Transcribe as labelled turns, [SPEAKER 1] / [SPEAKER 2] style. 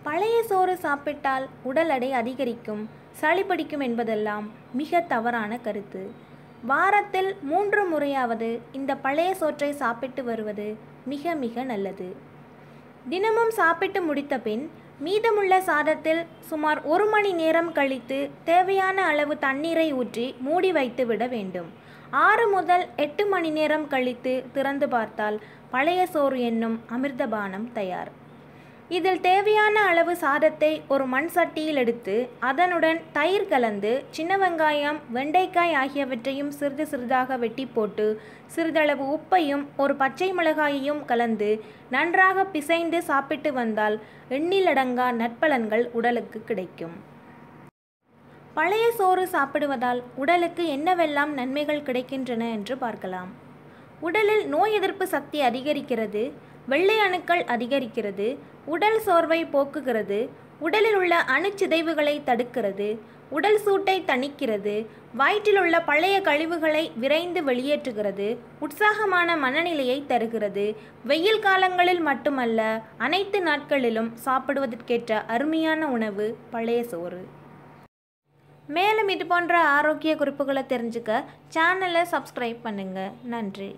[SPEAKER 1] பழைய சோறு சாப்பிட்டால் உடல் எடை அதிகரிக்கும், சளி பிடிக்கும் என்பதெல்லாம் மிக தவறான கருத்து. வாரத்தில் 3 முறையாவது இந்த பழைய சோற்றை சாப்பிட்டு வருவது மிக மிக நல்லது. தினமும் சாப்பிட்டு முடித்த பின் மீதமுள்ள சாதத்தில் சுமார் 1 மணி நேரம் கழித்து தேவையான அளவு தண்ணீரை ஊற்றி மூடி வைத்து விட வேண்டும். 6 முதல் 8 மணி நேரம் கழித்து திறந்து பார்த்தால் பழைய சோறு என்னும் அமிர்தபானம் தயார். இதில் தேவையான அளவு சாதத்தை ஒரு மண் சட்டியில் எடுத்து அதனுடன் தயிர் கலந்து சின்ன வெங்காயம், வெண்டைக்காய் ஆகியவற்றையும் சிறிது சிறிதாக வெட்டி போட்டு சிறிதளவு உப்பையும் ஒரு பச்சை மிளகாயையும் கலந்து நன்றாக பிசைந்து சாப்பிட்டு வந்தால் எண்ணிலடங்கா நற்பலன்கள் உடலுக்கு கிடைக்கும். பழைய சோறு சாப்பிடுவதால் உடலுக்கு என்னவெல்லாம் நன்மைகள் கிடைக்கின்றன என்று பார்க்கலாம். உடலில் நோய் எதிர்ப்பு சக்தி அதிகரிக்கிறது, வெள்ளை அணுக்கள் அதிகரிக்கிறது, உடல் சோர்வை போக்குகிறது, உடலில் உள்ள அணுச்சிதைவுகளை தடுக்கிறது, உடல் சூட்டை தணிக்கிறது, வயிற்றில் உள்ள பழைய கழிவுகளை விரைந்து வெளியேற்றுகிறது, உற்சாகமான மனநிலையை தருகிறது. வெயில் காலங்களில் மட்டுமல்ல, அனைத்து நாட்களிலும் சாப்பிடுவதற்கேற்ற அருமையான உணவு பழைய சோறு. மேலும் இது போன்ற ஆரோக்கிய குறிப்புகளை தெரிஞ்சுக்க சேனலை சப்ஸ்கிரைப் பண்ணுங்கள். நன்றி.